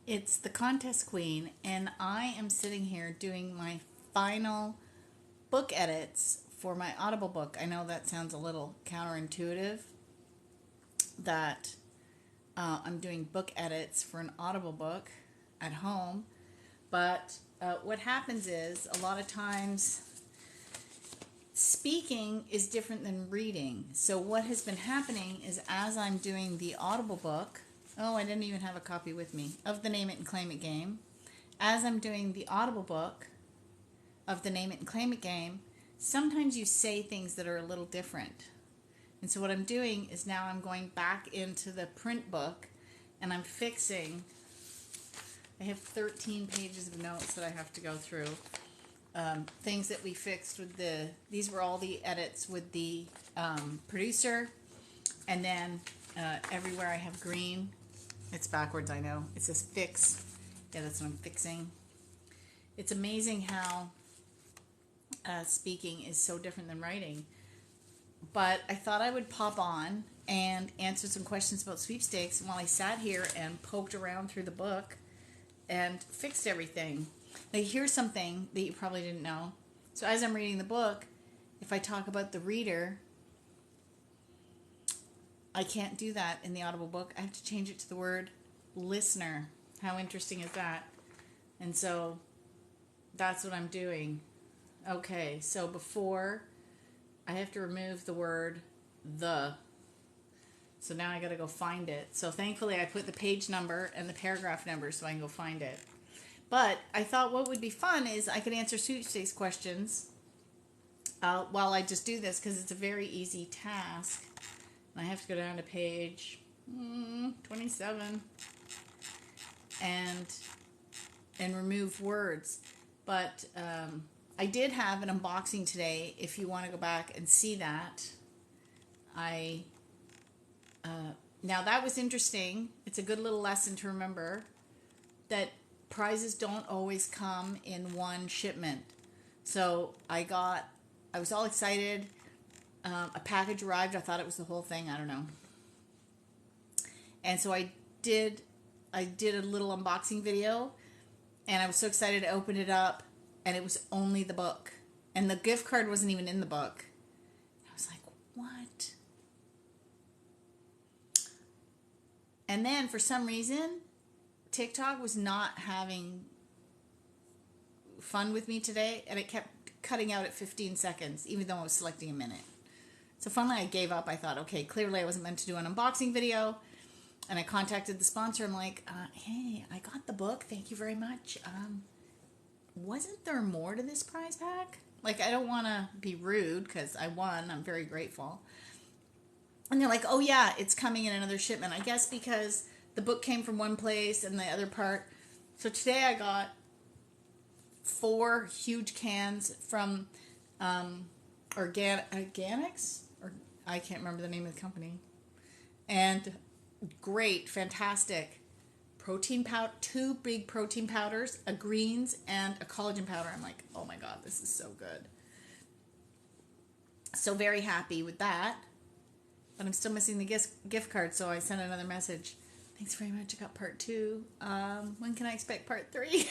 It's the contest queen, and I am sitting here doing my final book edits for my Audible book. I know that sounds a little counterintuitive that I'm doing book edits for an Audible book at home, but what happens is a lot of times speaking is different than reading. So what has been happening is as I'm doing the Audible book, oh, I didn't even have a copy with me, of the Name It and Claim It game. As I'm doing the Audible book of the Name It and Claim It game, sometimes you say things that are a little different. And so what I'm doing is now I'm going back into the print book and I'm fixing, I have 13 pages of notes that I have to go through. Things that we fixed with these were all the edits with the producer. And then everywhere I have green. It's backwards, I know. It says fix. Yeah, that's what I'm fixing. It's amazing how speaking is so different than writing. But I thought I would pop on and answer some questions about sweepstakes while I sat here and poked around through the book and fixed everything. Now, here's something that you probably didn't know. So as I'm reading the book, if I talk about the reader, I can't do that in the Audible book. I have to change it to the word listener. How interesting is that? And so that's what I'm doing. Okay, so before I have to remove the word the. So now I got to go find it. So thankfully I put the page number and the paragraph number so I can go find it. But I thought what would be fun is I could answer sweepstakes questions while I just do this because it's a very easy task. And I have to go down to page 27 and remove words. But I did have an unboxing today. If you want to go back and see that, now that was interesting. It's a good little lesson to remember that prizes don't always come in one shipment. So I was all excited. A package arrived. I thought it was the whole thing. I don't know. And so I did a little unboxing video, and I was so excited to open it up, and it was only the book, and the gift card wasn't even in the book. I was like, what? And then for some reason, TikTok was not having fun with me today, and it kept cutting out at 15 seconds, even though I was selecting a minute. So finally I gave up. I thought, okay, clearly I wasn't meant to do an unboxing video. And I contacted the sponsor. I'm like, hey, I got the book. Thank you very much. Wasn't there more to this prize pack? Like, I don't want to be rude because I won. I'm very grateful. And they're like, oh yeah, it's coming in another shipment. I guess because the book came from one place and the other part. So today I got 4 huge cans from Organics, or I can't remember the name of the company, and great, fantastic protein powder, 2 big protein powders, a greens and a collagen powder. I'm like, oh my god, this is so good. So very happy with that, but I'm still missing the gift card, so I sent another message. Thanks very much, I got part 2. When can I expect part 3?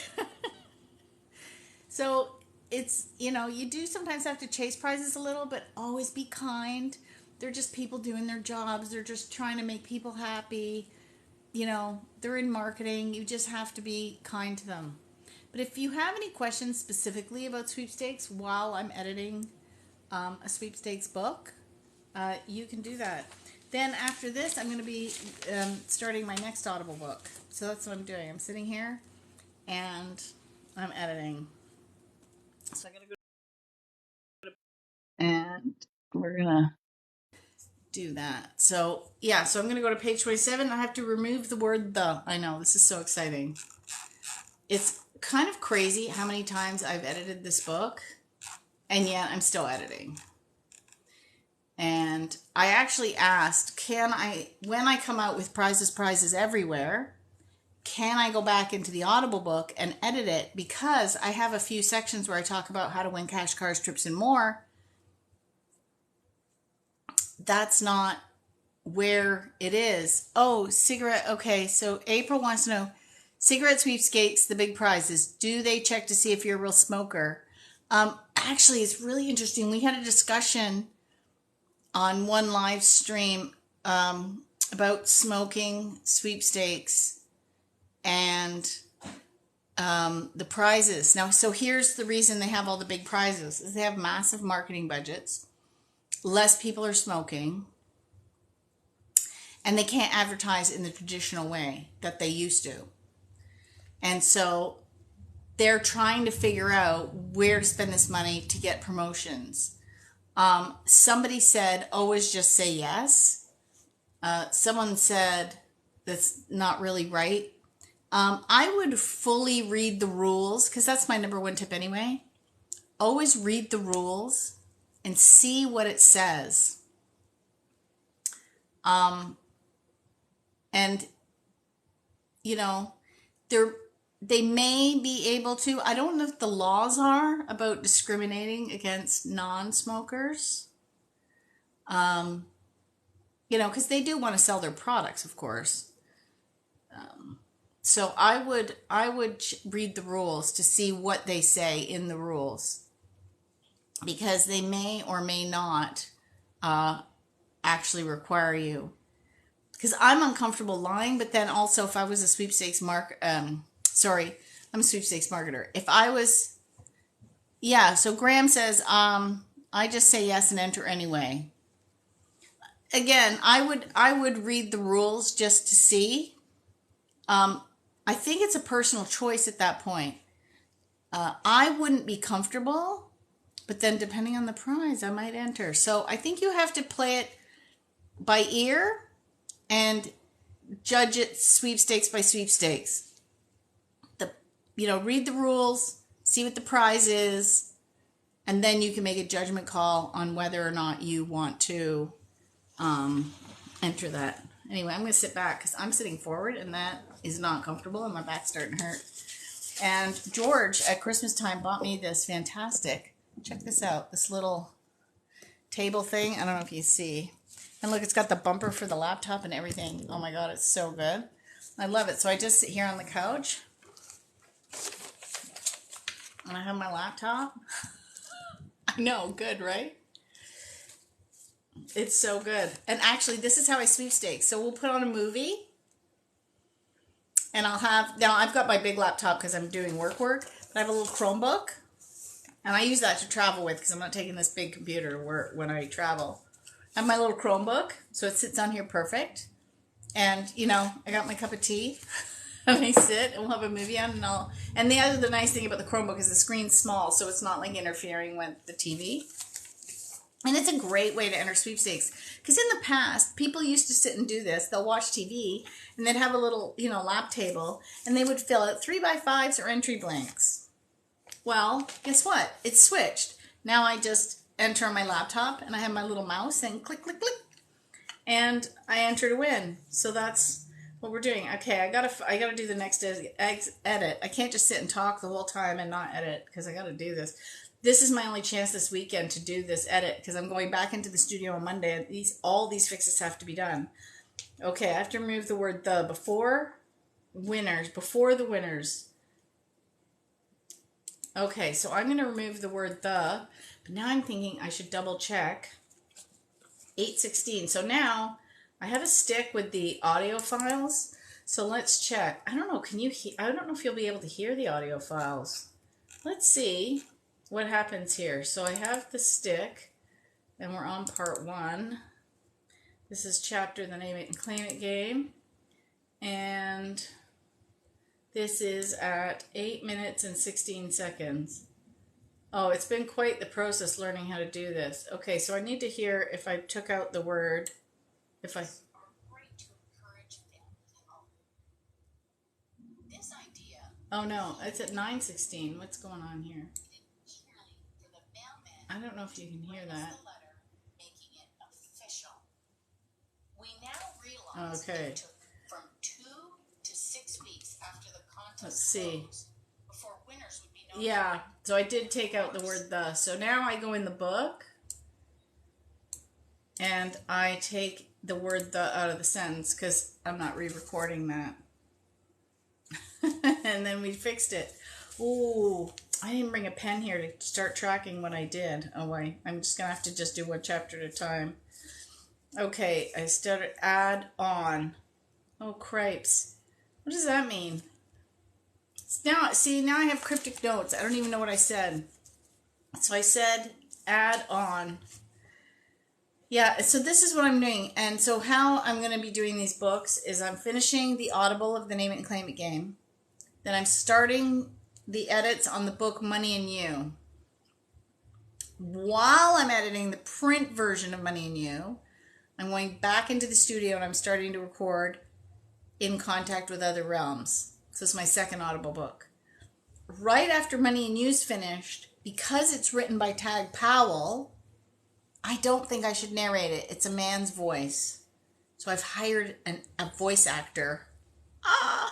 So it's, you do sometimes have to chase prizes a little, but always be kind. They're just people doing their jobs. They're just trying to make people happy. They're in marketing. You just have to be kind to them. But if you have any questions specifically about sweepstakes while I'm editing a sweepstakes book, you can do that. Then after this, I'm going to be starting my next Audible book. So that's what I'm doing. I'm sitting here and I'm editing. So I'm going to go and we're going to do that. So yeah, so I'm going to go to page 27. I have to remove the word the. I know, this is so exciting. It's kind of crazy how many times I've edited this book, and yet I'm still editing. And I actually asked, when I come out with prizes everywhere, can I go back into the Audible book and edit it? Because I have a few sections where I talk about how to win cash, cars, trips, and more. That's not where it is. Oh, cigarette. Okay, so April wants to know, Cigarette sweepstakes, the big prizes. Do they check to see if you're a real smoker? Actually, it's really interesting. We had a discussion on one live stream about smoking sweepstakes and the prizes. Now, so here's the reason they have all the big prizes is they have massive marketing budgets. Less people are smoking. And they can't advertise in the traditional way that they used to. And so they're trying to figure out where to spend this money to get promotions. Somebody said, always just say yes. Someone said, that's not really right. I would fully read the rules, because that's my number one tip anyway. Always read the rules and see what it says. And, you know, they may be able to, I don't know if the laws are about discriminating against non-smokers. You know, because they do want to sell their products, of course. So I would read the rules to see what they say in the rules, because they may or may not actually require you. Because I'm uncomfortable lying, but then also if I was a sweepstakes I'm a sweepstakes marketer. If I was, so Graham says, I just say yes and enter anyway. Again, I would read the rules just to see. I think it's a personal choice at that point. I wouldn't be comfortable, but then depending on the prize, I might enter. So I think you have to play it by ear and judge it sweepstakes by sweepstakes. Read the rules, see what the prize is, and then you can make a judgment call on whether or not you want to enter that. Anyway, I'm going to sit back because I'm sitting forward and that is not comfortable and my back's starting to hurt. And George at Christmas time bought me this fantastic, check this out, this little table thing. I don't know if you see. And look, it's got the bumper for the laptop and everything. Oh my God, it's so good. I love it. So I just sit here on the couch and I have my laptop. I know, good, right? It's so good. And actually, this is how I sweepstakes. So we'll put on a movie. And I've got my big laptop because I'm doing work, but I have a little Chromebook. And I use that to travel with because I'm not taking this big computer to work when I travel. I have my little Chromebook, so it sits on here perfect. And, I got my cup of tea. And I sit and we'll have a movie on and the nice thing about the Chromebook is the screen's small, so it's not like interfering with the TV. And it's a great way to enter sweepstakes. Because in the past, people used to sit and do this. They'll watch TV and they'd have a little, lap table and they would fill out 3x5s or entry blanks. Well, guess what? It's switched. Now I just enter on my laptop and I have my little mouse and click, click, click. And I enter to win. So that's what we're doing. Okay, I gotta do the next edit. I can't just sit and talk the whole time and not edit because I gotta do this. This is my only chance this weekend to do this edit because I'm going back into the studio on Monday and all these fixes have to be done. Okay, I have to remove the word the before the winners. Okay, so I'm going to remove the word the, but now I'm thinking I should double check 816. So now I have a stick with the audio files. So let's check. I don't know, I don't know if you'll be able to hear the audio files. Let's see what happens here. So I have the stick and we're on part 1. This is chapter the Name It and Claim It game. And this is at 8 minutes and 16 seconds. Oh, it's been quite the process learning how to do this. Okay, so I need to hear if I took out the word, Oh no, it's at 9:16. What's going on here? I don't know if you can hear that. Okay. From 2 to 6 weeks after the contest. Let's see. Before winners would be notified. Yeah, so I did take out the word the. So now I go in the book and I take the word the out of the sentence because I'm not re-recording that. and then we fixed it. Ooh, I didn't bring a pen here to start tracking what I did. Oh, wait. I'm just going to have to just do one chapter at a time. Okay, I started add on. Oh, cripes. What does that mean? Now I have cryptic notes. I don't even know what I said. So I said add on. Yeah, so this is what I'm doing. And so how I'm going to be doing these books is I'm finishing the Audible of the Name It and Claim It game. Then I'm starting the edits on the book Money and You. While I'm editing the print version of Money and You, I'm going back into the studio and I'm starting to record In Contact with Other Realms. So this is my second Audible book. Right after Money and You's finished, because it's written by Tag Powell, I don't think I should narrate it. It's a man's voice. So I've hired a voice actor.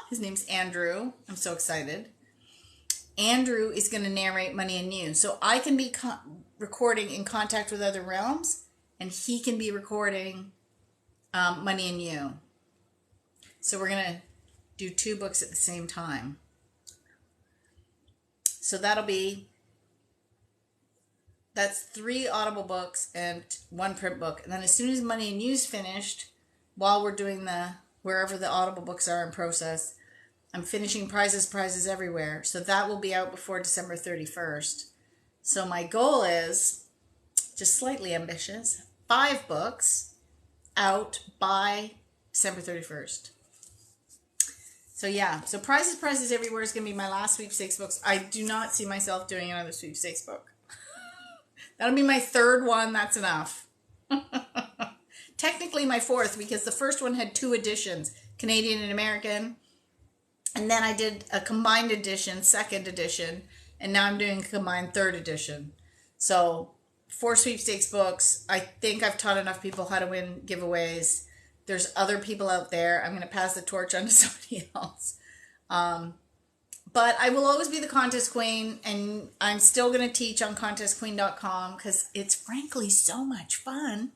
His name's Andrew. I'm so excited. Andrew is going to narrate Money and You. So I can be recording In Contact with Other Realms, and he can be recording Money and You. So we're going to do 2 books at the same time. So that's 3 Audible books and 1 print book. And then as soon as Money and You's finished, while we're doing wherever the Audible books are in process, I'm finishing Prizes Everywhere. So that will be out before December 31st. So my goal is, just slightly ambitious, 5 books out by December 31st. So yeah, so Prizes Everywhere is going to be my last sweepstakes books. I do not see myself doing another sweepstakes book. That'll be my 3rd one. That's enough. Technically my 4th, because the first one had 2 editions, Canadian and American. And then I did a combined edition, 2nd edition. And now I'm doing a combined 3rd edition. So 4 sweepstakes books. I think I've taught enough people how to win giveaways. There's other people out there. I'm going to pass the torch on to somebody else. But I will always be the contest queen, and I'm still going to teach on contestqueen.com because it's frankly so much fun.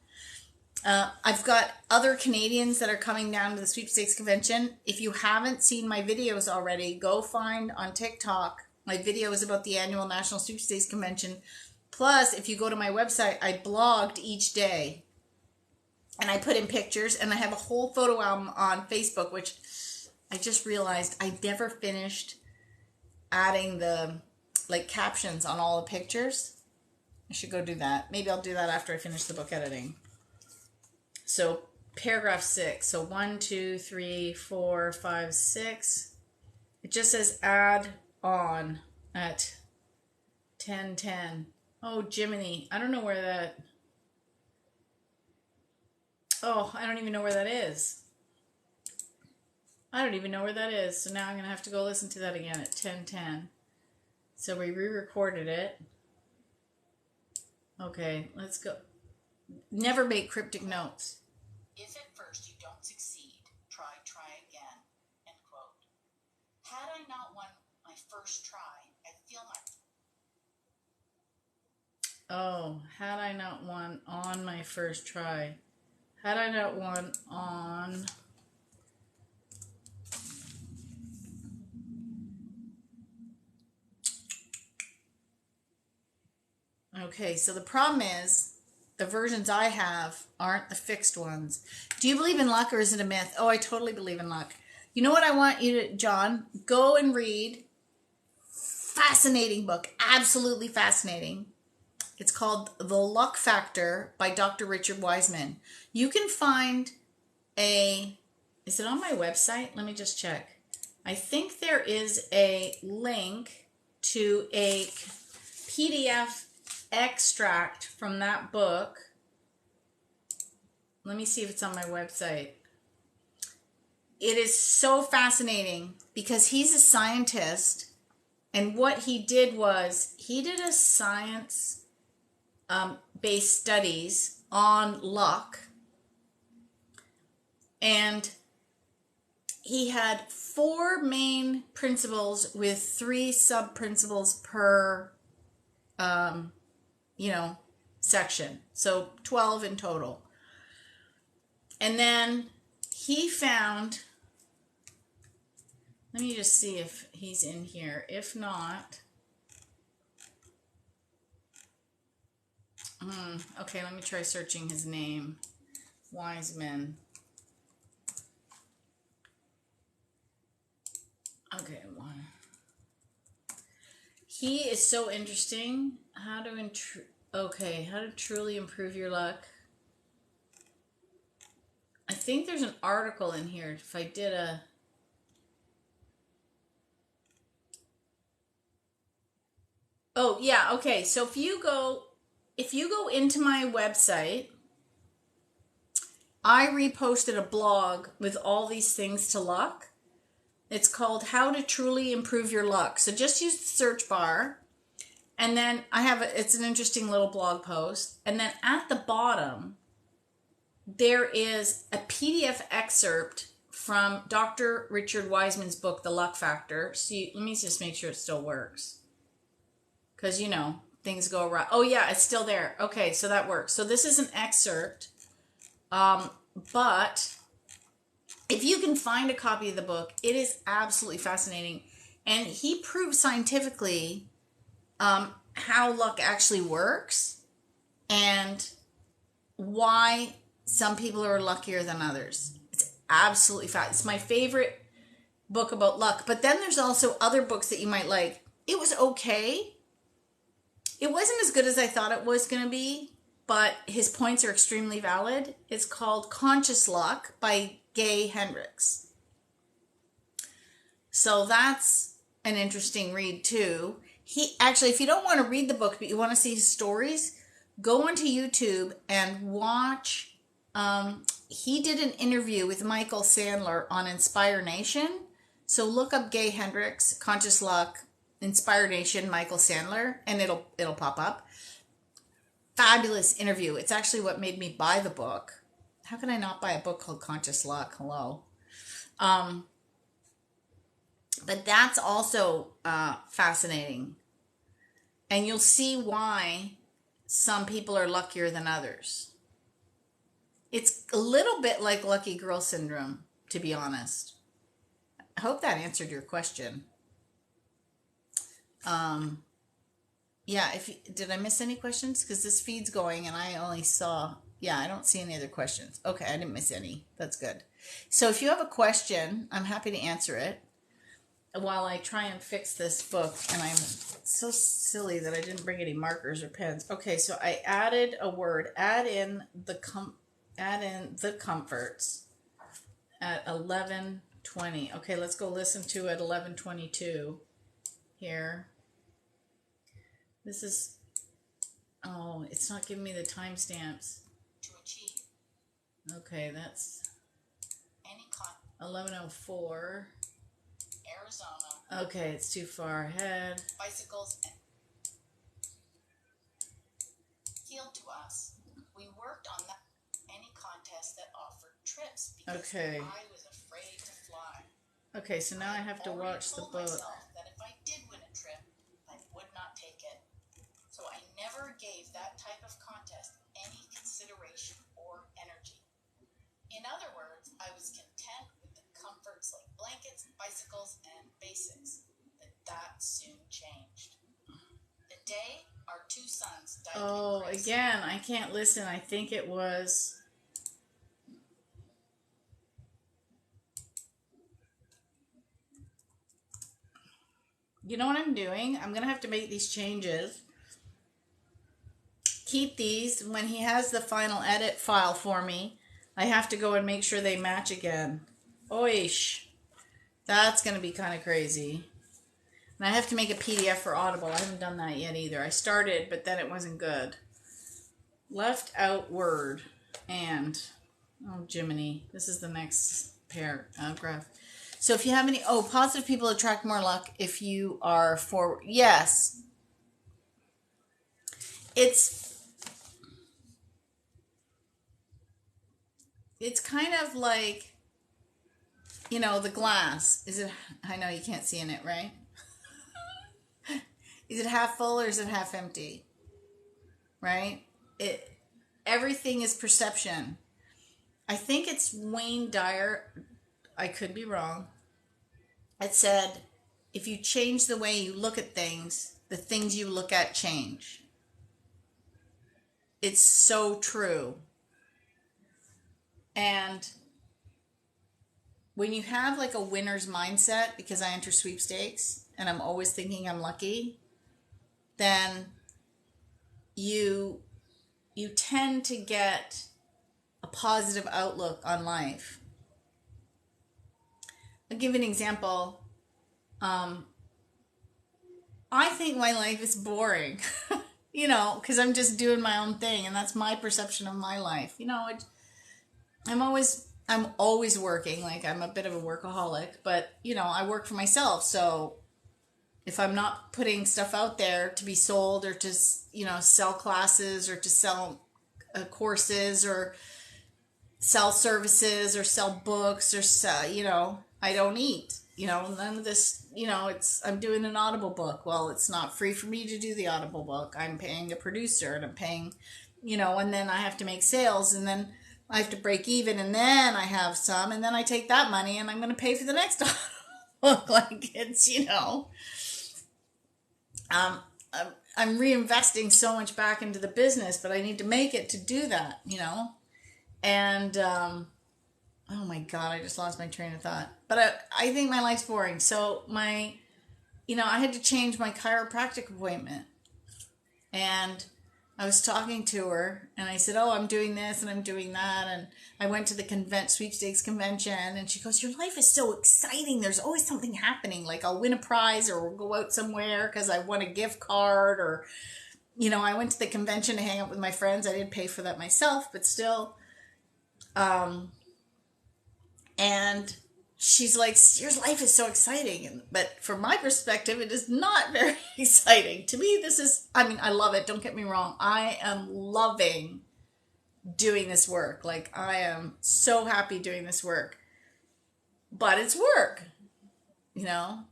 I've got other Canadians that are coming down to the sweepstakes convention. If you haven't seen my videos already, go find on TikTok my videos about the annual National Sweepstakes Convention. Plus, if you go to my website, I blogged each day. And I put in pictures, and I have a whole photo album on Facebook, which I just realized I never finished adding the captions on all the pictures. I should go do that. Maybe I'll do that after I finish the book editing. So paragraph 6. So 1, 2, 3, 4, 5, 6. It just says add on at 10:10. Oh, Jiminy. I don't know where that... Oh, I don't even know where that is. I don't even know where that is. So now I'm going to have to go listen to that again at 10:10. So we re-recorded it. Okay, let's go. Never make cryptic notes. If at first you don't succeed, try again. End quote. Had I not won my first try, I feel my... Oh, had I not won on my first try. Had I not won on... Okay, so the problem is the versions I have aren't the fixed ones. Do you believe in luck or is it a myth? Oh, I totally believe in luck. You know what I want you to, John? Go and read. Fascinating book. Absolutely fascinating. It's called The Luck Factor by Dr. Richard Wiseman. You can find is it on my website? Let me just check. I think there is a link to a PDF extract from that book. Let me see if it's on my website. It is so fascinating because he's a scientist, and what he did was he did a science based studies on luck, and he had 4 main principles with 3 sub principles per section. So 12 in total. And then he found, Let me just see if he's in here. If not, okay, let me try searching his name. Wiseman. Okay, one. He is so interesting. How to truly improve your luck. I think there's an article in here. If I did a... Oh, yeah, okay. So if you go into my website, I reposted a blog with all these things to luck. It's called How to Truly Improve Your Luck. So just use the search bar. And then it's an interesting little blog post. And then at the bottom, there is a PDF excerpt from Dr. Richard Wiseman's book, The Luck Factor. See, let me just make sure it still works. Because, things go around. Oh, yeah, it's still there. Okay, so that works. So this is an excerpt. But if you can find a copy of the book, it is absolutely fascinating. And he proves scientifically how luck actually works and why some people are luckier than others. It's absolutely It's my favorite book about luck. But then there's also other books that you might like. It was okay. It wasn't as good as I thought it was going to be, but his points are extremely valid. It's called Conscious Luck by Gay Hendricks. So that's an interesting read too. If you don't want to read the book, but you want to see his stories, go onto YouTube and watch. He did an interview with Michael Sandler on Inspire Nation. So look up Gay Hendricks, Conscious Luck, Inspire Nation, Michael Sandler, and it'll pop up. Fabulous interview. It's actually what made me buy the book. How can I not buy a book called Conscious Luck? Hello. But that's also fascinating. And you'll see why some people are luckier than others. It's a little bit like lucky girl syndrome, to be honest. I hope that answered your question. Yeah, did I miss any questions? Because this feed's going and I only saw... Yeah, I don't see any other questions. Okay, I didn't miss any. That's good. So if you have a question, I'm happy to answer it while I try and fix this book. And I'm so silly that I didn't bring any markers or pens. Okay, so I added a word. Add in the comforts at 11:20. Okay, let's go listen to it 11:22 here. This is... Oh, it's not giving me the timestamps. To achieve. Okay, that's Any 11:04. Arizona. Okay, it's too far ahead. Bicycles and appealed to us. We worked on that. Any contest that offered trips because Okay. I was afraid to fly. Okay, so now I have to watch the book. Myself that if I did win a trip, I would not take it. So I never gave that type of contest any consideration or energy. In other words, I was content with the comforts like blankets, bicycles, and basics. But that soon changed. The day our two sons died. Oh, again, I can't listen. I think it was... You know what I'm doing? I'm going to have to make these changes. Keep these. When he has the final edit file for me, I have to go and make sure they match again. Oish. That's going to be kind of crazy. And I have to make a PDF for Audible. I haven't done that yet either. I started, but then it wasn't good. Left out word. And, oh, Jiminy. This is the next paragraph. So if you have any... Oh, positive people attract more luck if you are forward. Yes. It's kind of like, the glass. I know you can't see in it, right? Is it half full or is it half empty? Right? Everything is perception. I think it's Wayne Dyer. I could be wrong. It said, if you change the way you look at things, the things you look at change. It's so true. And when you have like a winner's mindset, because I enter sweepstakes and I'm always thinking I'm lucky, then you you tend to get a positive outlook on life. I'll give you an example. Um, I think my life is boring, because I'm just doing my own thing, and that's my perception of my life. I'm always working. Like, I'm a bit of a workaholic, but I work for myself. So if I'm not putting stuff out there to be sold, or to sell classes, or to sell courses, or sell services, or sell books, or sell, I don't eat. None of this, I'm doing an Audible book. Well, it's not free for me to do the Audible book. I'm paying a producer, and I'm paying, and then I have to make sales, and then I have to break even, and then I have some, and then I take that money and I'm going to pay for the next Audible book. Like, it's, um, I'm reinvesting so much back into the business, but I need to make it to do that, and, oh my God, I just lost my train of thought. But I think my life's boring. So I had to change my chiropractic appointment. And I was talking to her, and I said, oh, I'm doing this and I'm doing that. And I went to the sweepstakes convention, and she goes, your life is so exciting. There's always something happening. Like, I'll win a prize, or we'll go out somewhere because I won a gift card, or, I went to the convention to hang out with my friends. I didn't pay for that myself, but still. And she's like, your life is so exciting. But from my perspective, it is not very exciting. To me, I love it. Don't get me wrong. I am loving doing this work. Like, I am so happy doing this work. But it's work,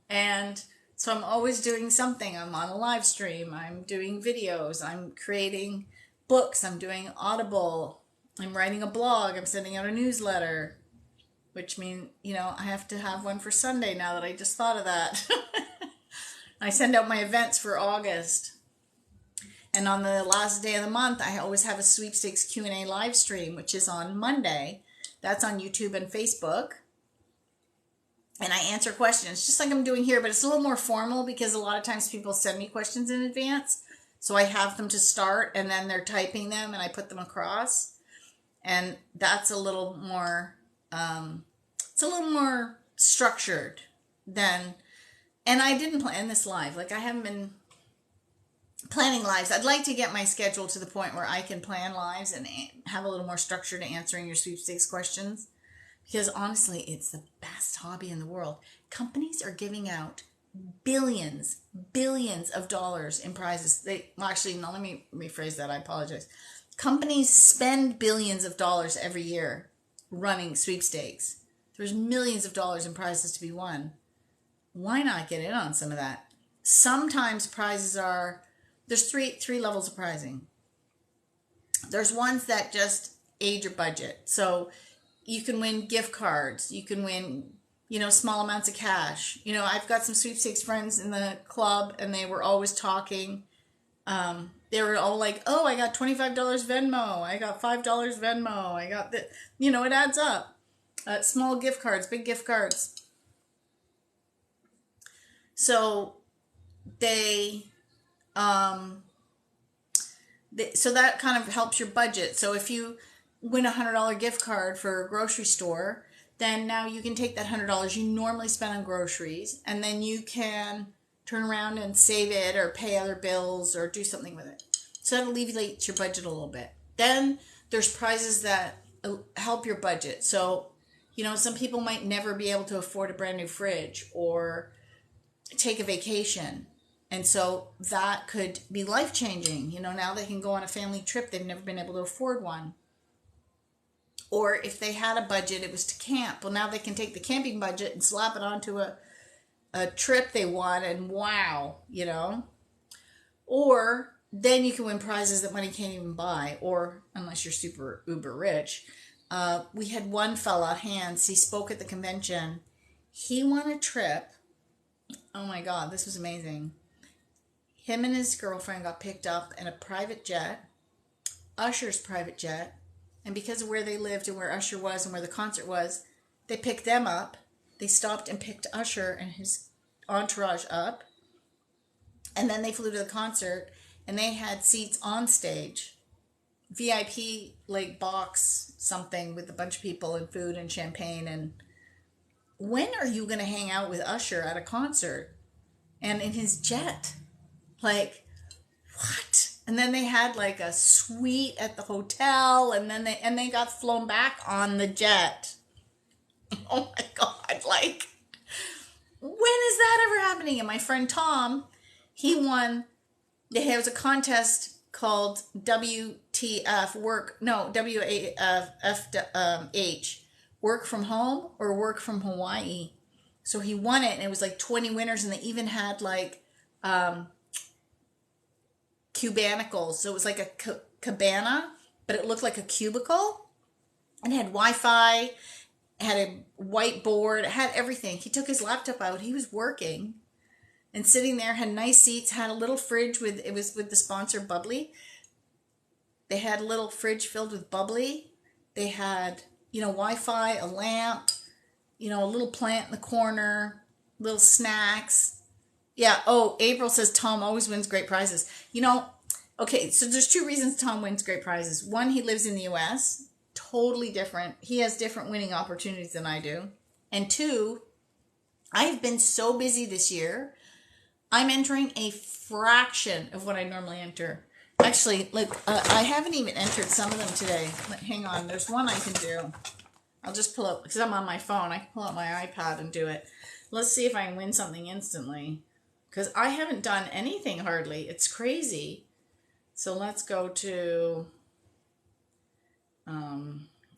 And so I'm always doing something. I'm on a live stream. I'm doing videos. I'm creating books. I'm doing Audible. I'm writing a blog. I'm sending out a newsletter. Which means, I have to have one for Sunday now that I just thought of that. I send out my events for August. And on the last day of the month, I always have a Sweepstakes Q&A live stream, which is on Monday. That's on YouTube and Facebook. And I answer questions, just like I'm doing here, but it's a little more formal because a lot of times people send me questions in advance. So I have them to start, and then they're typing them, and I put them across. And that's a little more... it's a little more structured than, and I didn't plan this live. Like, I haven't been planning lives. I'd like to get my schedule to the point where I can plan lives and have a little more structure to answering your sweepstakes questions. Because honestly, it's the best hobby in the world. Companies are giving out billions of dollars in prizes. Actually, no, let me rephrase that. I apologize. Companies spend billions of dollars every year running sweepstakes. There's millions of dollars in prizes to be won. Why not get in on some of that? Sometimes there's three levels of prizing. There's ones that just aid your budget. So you can win gift cards. You can win, small amounts of cash. I've got some sweepstakes friends in the club, and they were always talking. They were all like, oh, I got $25 Venmo. I got $5 Venmo. I got the, it adds up. Small gift cards, big gift cards. So so that kind of helps your budget. So if you win $100 gift card for a grocery store, then now you can take that $100 you normally spend on groceries, and then you can turn around and save it, or pay other bills, or do something with it. So that alleviates your budget a little bit. Then there's prizes that help your budget. So, some people might never be able to afford a brand new fridge or take a vacation. And so that could be life-changing. Now they can go on a family trip. They've never been able to afford one. Or if they had a budget, it was to camp. Well, now they can take the camping budget and slap it onto a trip they won, and wow, Or then you can win prizes that money can't even buy, or unless you're super uber rich. We had one fella, Hans, he spoke at the convention. He won a trip Oh my God, this was amazing. Him and his girlfriend got picked up in a private jet, Usher's private jet, and because of where they lived and where Usher was and where the concert was, they picked them up. They stopped and picked Usher and his entourage up, and then they flew to the concert, and they had seats on stage, VIP like box something with a bunch of people and food and champagne. And when are you going to hang out with Usher at a concert and in his jet? Like, what? And then they had like a suite at the hotel, and then they got flown back on the jet. Oh my God, like, when is that ever happening? And my friend Tom, he won. There was a contest called WTF work, no, WAFH, work from home or work from Hawaii. So he won it, and it was like 20 winners, and they even had like cubanicles. So it was like a cabana, but it looked like a cubicle, and it had Wi-Fi, had a whiteboard, it had everything. He took his laptop out. He was working and sitting there, had nice seats, had a little fridge with, it was with the sponsor Bubbly. They had a little fridge filled with bubbly. They had, Wi-Fi, a lamp, a little plant in the corner, little snacks. Yeah. Oh, April says Tom always wins great prizes. Okay, so there's two reasons Tom wins great prizes. One, he lives in the US, totally different. He has different winning opportunities than I do. And two, I've been so busy this year. I'm entering a fraction of what I normally enter. Actually, look, I haven't even entered some of them today. Hang on, there's one I can do. I'll just pull up, because I'm on my phone, I can pull out my iPad and do it. Let's see if I can win something instantly. Because I haven't done anything hardly. It's crazy. So let's go to,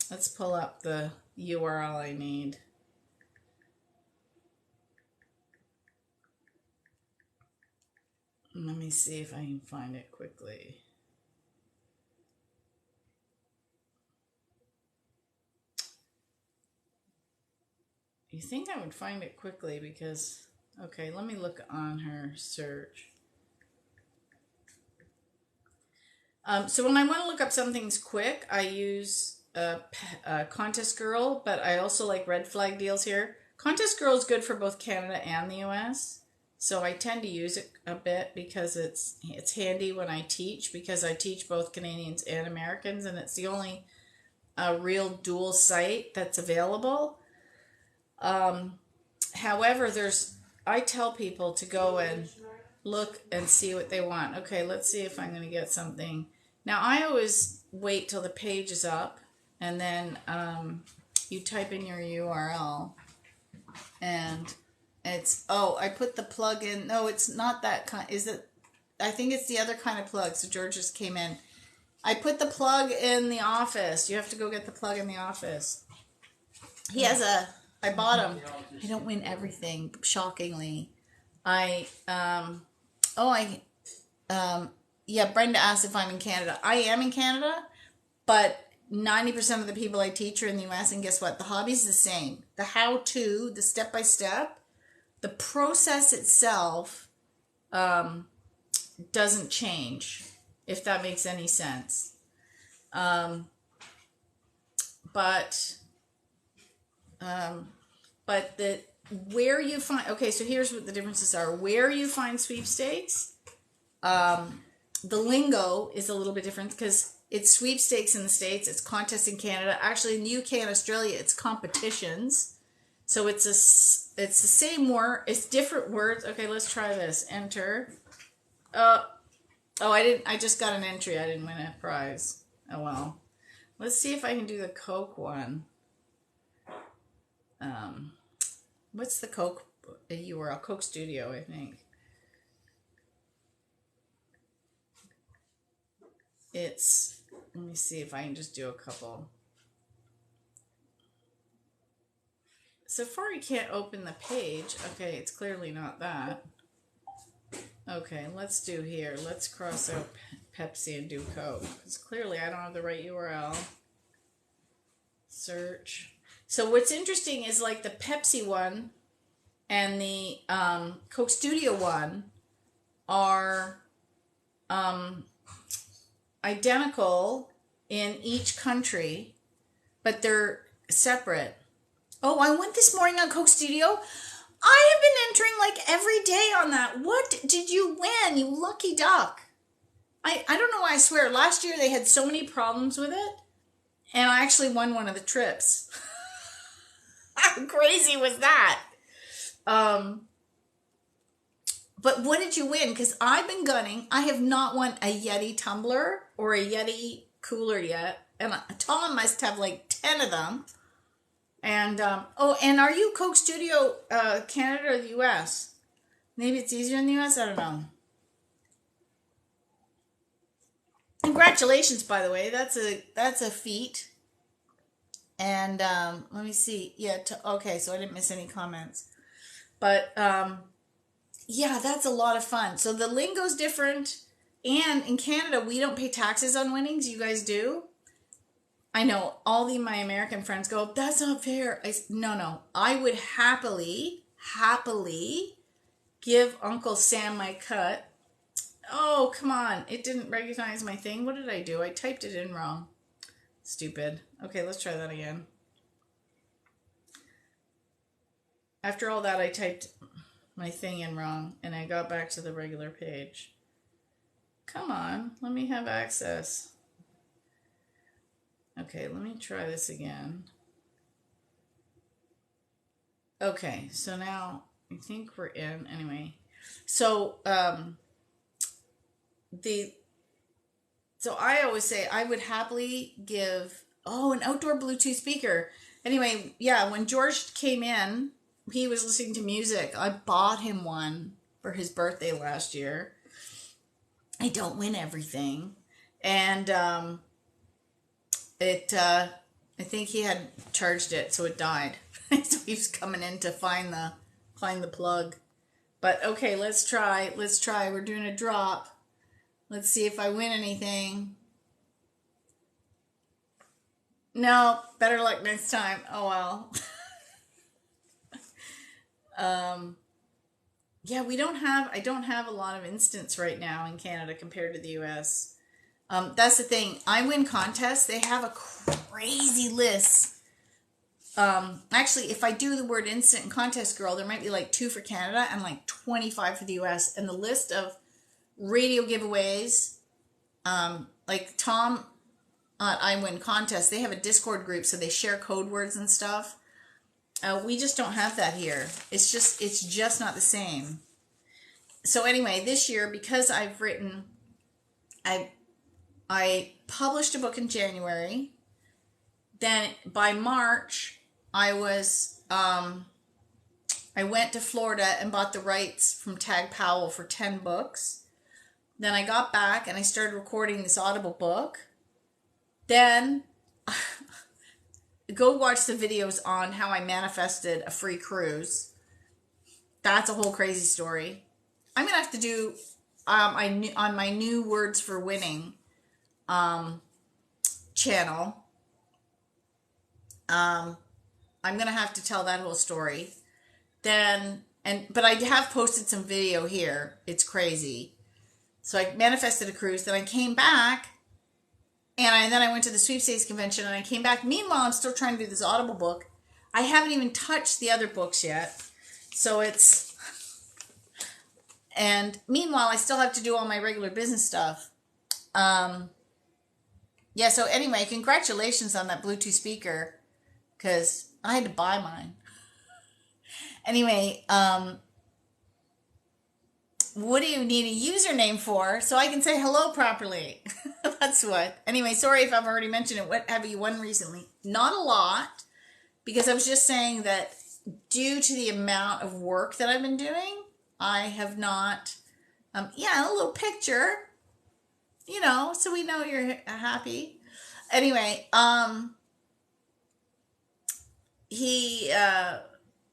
let's pull up the URL I need. Let me see if I can find it quickly. You think I would find it quickly because, okay, let me look on her search. So when I want to look up something's quick, I use Contest Girl, but I also like red flag deals here. Contest Girl is good for both Canada and the US. So I tend to use it a bit because it's handy when I teach, because I teach both Canadians and Americans, and it's the only real dual site that's available. However, I tell people to go and look and see what they want. Okay, let's see if I'm going to get something. Now, I always wait till the page is up, and then you type in your URL, and I put the plug in. No, it's not that kind. Is it? I think it's the other kind of plug. So George just came in. I put the plug in the office. You have to go get the plug in the office. He has I bought him. I don't win everything, shockingly. Brenda asked if I'm in Canada. I am in Canada, but 90% of the people I teach are in the US, and guess what? The hobby's the same. The how-to, the step-by-step, the process itself doesn't change, if that makes any sense. But where you find, okay, so here's what the differences are. Where you find sweepstakes, the lingo is a little bit different because it's sweepstakes in the States, it's contests in Canada. Actually, in the UK and Australia, it's competitions. So it's the same word, it's different words. Okay, let's try this. Enter. I just got an entry. I didn't win a prize. Oh well. Let's see if I can do the Coke one. What's the Coke URL? Coke Studio, I think. Let me see if I can just do a couple. Safari can't open the page. Okay, it's clearly not that. Okay, let's do here. Let's cross out Pepsi and do Coke. Because clearly I don't have the right URL. Search. So what's interesting is like the Pepsi one, and the Coke Studio one are identical in each country, but they're separate. Oh, I went this morning on Coke Studio. I have been entering like every day on that. What did you win, you lucky duck? I don't know why. I swear, last year they had so many problems with it, and I actually won one of the trips. How crazy was that? But what did you win? Because I've been gunning. I have not won a Yeti tumbler or a Yeti cooler yet. And Tom must have like 10 of them. And, and are you Coke Studio Canada or the US? Maybe it's easier in the US? I don't know. Congratulations, by the way. That's a feat. And let me see. Yeah, okay, so I didn't miss any comments. But yeah, that's a lot of fun. So the lingo's different. And in Canada, we don't pay taxes on winnings. You guys do. I know all my American friends go, that's not fair. No. I would happily give Uncle Sam my cut. Oh, come on. It didn't recognize my thing. What did I do? I typed it in wrong. Stupid. Okay, let's try that again. After all that, I typed my thing in wrong, and I got back to the regular page. Come on, let me have access. Okay, let me try this again. Okay, so now I think we're in. Anyway, so so I always say I would happily give an outdoor Bluetooth speaker. Anyway, yeah, when George came in, he was listening to music. I bought him one for his birthday last year. I don't win everything. And I think he had charged it, so it died. So he was coming in to find the plug. But okay, let's try. We're doing a drop. Let's see if I win anything. No, better luck next time. Oh well. Yeah, I don't have a lot of instants right now in Canada compared to the US. That's the thing. I win contests. They have a crazy list. Actually, if I do the word instant and contest girl, there might be like 2 for Canada and like 25 for the US. And the list of radio giveaways, like Tom I Win Contest, they have a Discord group, so they share code words and stuff. We just don't have that here. It's just not the same. So anyway, this year, because I've written, I published a book in January. Then by March, I went to Florida and bought the rights from Tag Powell for 10 books. Then I got back and I started recording this Audible book. Then go watch the videos on how I manifested a free cruise. That's a whole crazy story. I'm going to have to do on my new Words for Winning channel. I'm going to have to tell that whole story. But I have posted some video here. It's crazy. So I manifested a cruise. Then I came back. And then I went to the Sweepstakes convention and I came back. Meanwhile, I'm still trying to do this Audible book. I haven't even touched the other books yet. So and meanwhile, I still have to do all my regular business stuff. Yeah, so anyway, congratulations on that Bluetooth speaker, because I had to buy mine. Anyway, what do you need a username for so I can say hello properly? That's what. Anyway, sorry if I've already mentioned it. What have you won recently? Not a lot, because I was just saying that due to the amount of work that I've been doing, I have not, a little picture, so we know you're happy. Anyway,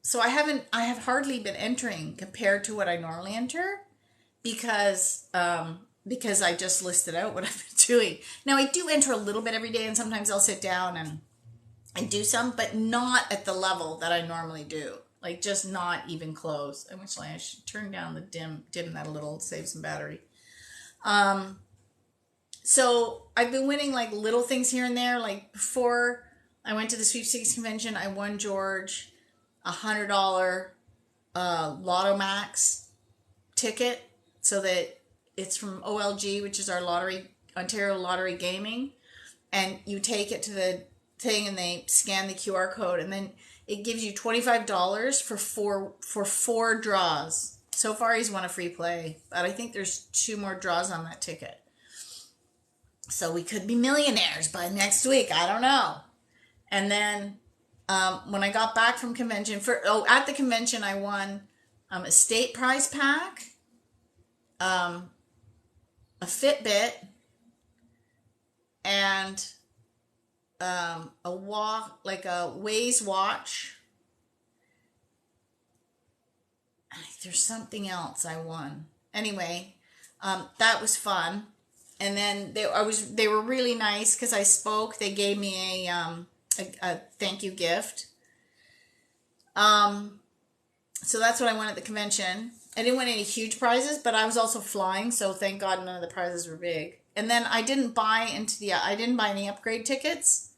so I have hardly been entering compared to what I normally enter, because I just listed out what I've been doing. Now I do enter a little bit every day, and sometimes I'll sit down and do some, but not at the level that I normally do. like just not even close. I wish I should turn down the dim that a little, save some battery. So I've been winning like little things here and there. Like before I went to the Sweepstakes convention, I won George $100 Lotto Max ticket, so that it's from OLG, which is our lottery, Ontario Lottery Gaming, and you take it to the thing and they scan the QR code, and then it gives you $25 for four draws. So far he's won a free play, but I think there's 2 more draws on that ticket. So we could be millionaires by next week. I don't know. And then when I got back from convention, at the convention I won a state prize pack, a Fitbit, and a Waze watch. There's something else I won. Anyway, that was fun. And then they were really nice because I spoke. They gave me a thank you gift. So that's what I won at the convention. I didn't win any huge prizes, but I was also flying, so thank God none of the prizes were big. And then I didn't buy any upgrade tickets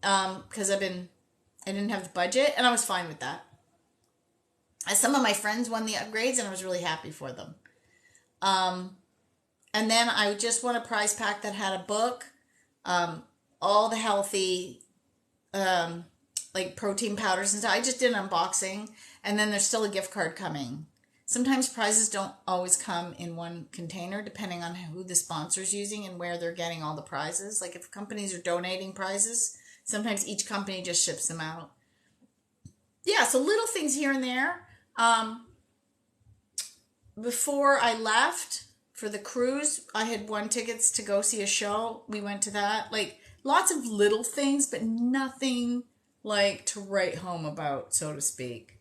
because I didn't have the budget, and I was fine with that. Some of my friends won the upgrades, and I was really happy for them. And then I just won a prize pack that had a book, all the healthy, like protein powders and stuff. I just did an unboxing, and then there's still a gift card coming. Sometimes prizes don't always come in one container, depending on who the sponsor's using and where they're getting all the prizes. Like if companies are donating prizes, sometimes each company just ships them out. Yeah, so little things here and there. Before I left for the cruise, I had won tickets to go see a show. We went to that. Like lots of little things, but nothing like to write home about, so to speak.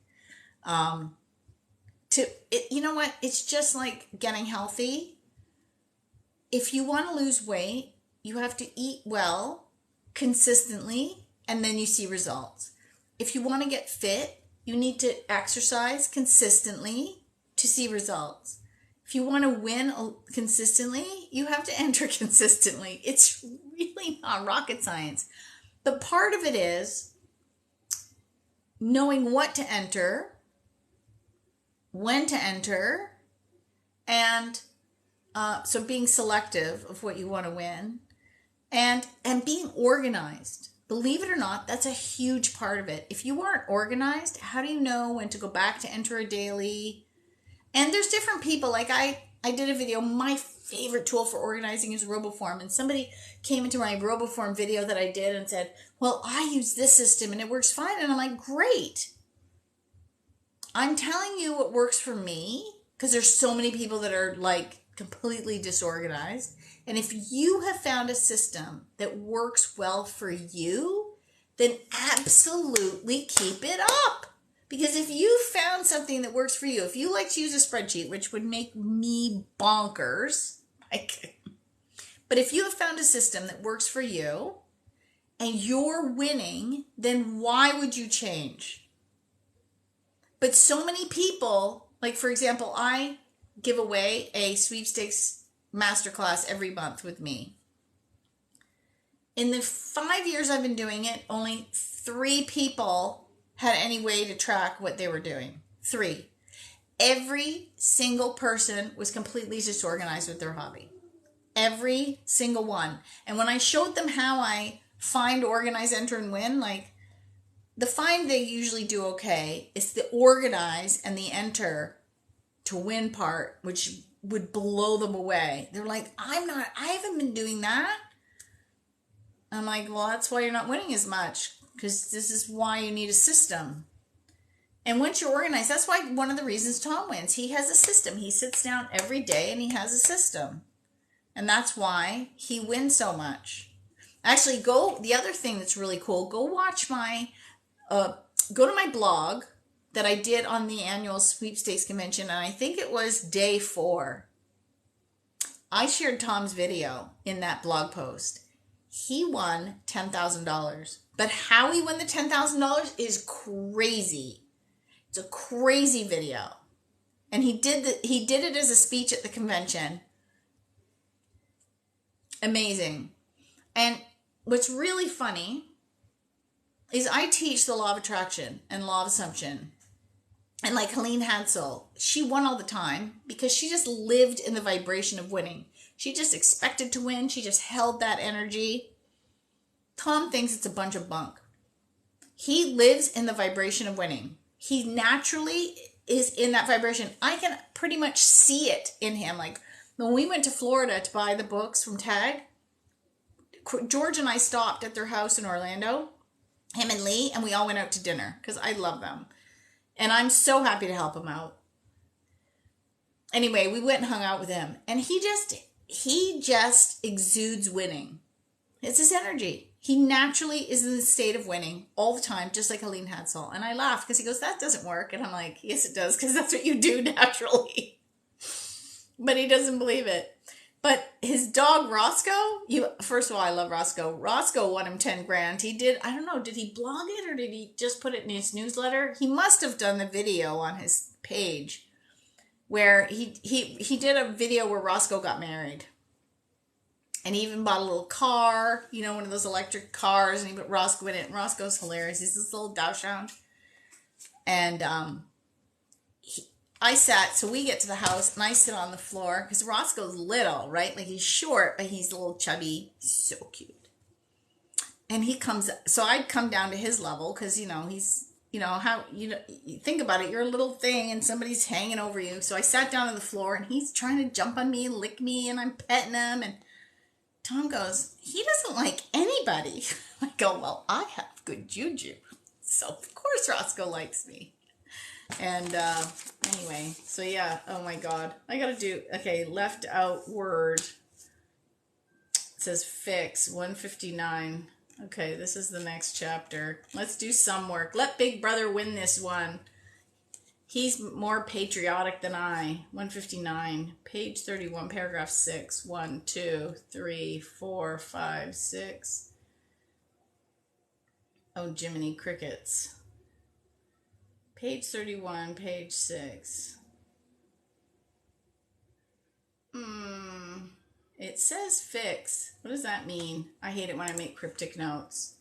You know what? It's just like getting healthy. If you want to lose weight, you have to eat well, consistently, and then you see results. If you want to get fit, you need to exercise consistently to see results. If you want to win consistently, you have to enter consistently. It's really not rocket science. But part of it is knowing what to enter, when to enter, and so being selective of what you want to win, and being organized. Believe it or not, that's a huge part of it. If you aren't organized, how do you know when to go back to enter a daily? And there's different people. Like I did a video. My favorite tool for organizing is RoboForm, and somebody came into my RoboForm video that I did and said, well, I use this system and it works fine. And I'm like, great. I'm telling you what works for me, because there's so many people that are like completely disorganized. And if you have found a system that works well for you, then absolutely keep it up. Because if you found something that works for you, if you like to use a spreadsheet, which would make me bonkers, but if you have found a system that works for you and you're winning, then why would you change? But so many people, like for example, I give away a sweepstakes masterclass every month with me. In the 5 years I've been doing it, only 3 people had any way to track what they were doing. 3. Every single person was completely disorganized with their hobby. Every single one. And when I showed them how I find, organize, enter, and win, like the find they usually do okay. It's the organize and the enter to win part, which would blow them away. They're like, I haven't been doing that. I'm like, well, that's why you're not winning as much, because this is why you need a system. And once you're organized, that's why one of the reasons Tom wins. He has a system. He sits down every day and he has a system. And that's why he wins so much. Actually, the other thing that's really cool, go to my blog that I did on the annual Sweepstakes convention, and I think it was day 4. I shared Tom's video in that blog post. He won $10,000. But how he won the $10,000 is crazy. It's a crazy video. And he did it as a speech at the convention. Amazing. And what's really funny is I teach the law of attraction and law of assumption. And like Helene Hansel, she won all the time because she just lived in the vibration of winning. She just expected to win. She just held that energy. Tom thinks it's a bunch of bunk. He lives in the vibration of winning. He naturally is in that vibration. I can pretty much see it in him. Like when we went to Florida to buy the books from Tag, George and I stopped at their house in Orlando, him and Lee, and we all went out to dinner because I love them. And I'm so happy to help him out. Anyway, we went and hung out with him. And he just exudes winning. It's his energy. He naturally is in the state of winning all the time, just like Helene Hansel. And I laugh because he goes, that doesn't work. And I'm like, yes, it does, because that's what you do naturally. But he doesn't believe it. But his dog, Roscoe, first of all, I love Roscoe. Roscoe won him 10 grand. He did, I don't know, did he blog it or did he just put it in his newsletter? He must have done the video on his page where he did a video where Roscoe got married. And he even bought a little car, one of those electric cars, and he put Roscoe in it. And Roscoe's hilarious. He's this little dachshund. And so we get to the house, and I sit on the floor, because Roscoe's little, right? Like, he's short, but he's a little chubby. He's so cute. And so I'd come down to his level, because, he's, you think about it, you're a little thing, and somebody's hanging over you. So I sat down on the floor, and he's trying to jump on me and lick me, and I'm petting him, and Tom goes, he doesn't like anybody. I go, well, I have good juju. So, of course, Roscoe likes me. And anyway, so yeah, oh my God. I got to left out word. It says fix, 159. Okay, this is the next chapter. Let's do some work. Let Big Brother win this one. He's more patriotic than I. 159, page 31, paragraph 6. 1, 2, 3, 4, 5, 6. Oh, Jiminy Crickets. Page 31, page 6. It says fix. What does that mean? I hate it when I make cryptic notes.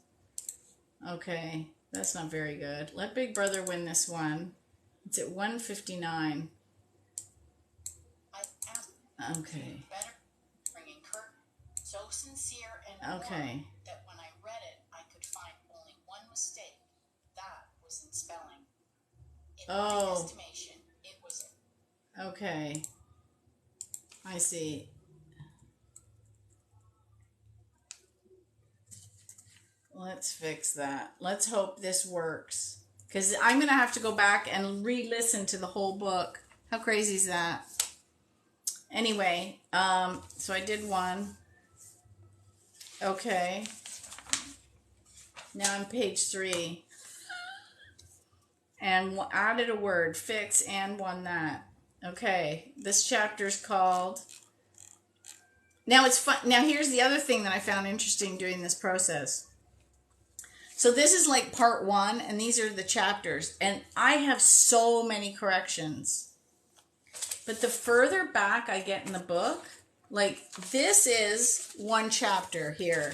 Okay, that's not very good. Let Big Brother win this one. It's at 159. Okay. Better bringing Kurt so sincere and okay. That when I read it, I could find only one mistake. That was in spelling. In my estimation, it was it. Okay. I see. Let's fix that. Let's hope this works. Because I'm going to have to go back and re-listen to the whole book. How crazy is that? Anyway, so I did one. Okay. Now I'm page 3. And added a word, fix, and won that. Okay, this chapter's called... Now it's fun. Now here's the other thing that I found interesting during this process. So this is like part 1, and these are the chapters. And I have so many corrections. But the further back I get in the book, like this is one chapter here.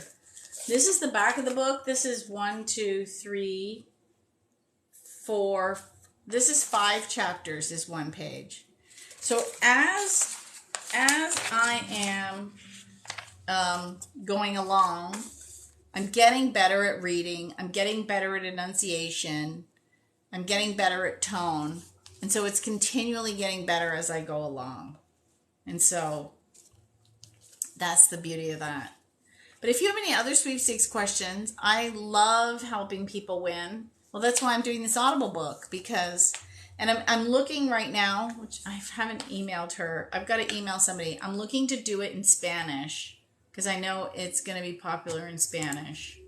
This is the back of the book. This is 1, 2, 3, 4. This is 5 chapters, is one page. So as I am going along, I'm getting better at reading. I'm getting better at enunciation. I'm getting better at tone. And so it's continually getting better as I go along. And so that's the beauty of that. But if you have any other sweepstakes questions, I love helping people win. Well, that's why I'm doing this Audible book, because, and I'm looking right now, which I haven't emailed her. I've got to email somebody. I'm looking to do it in Spanish, because I know it's going to be popular in Spanish.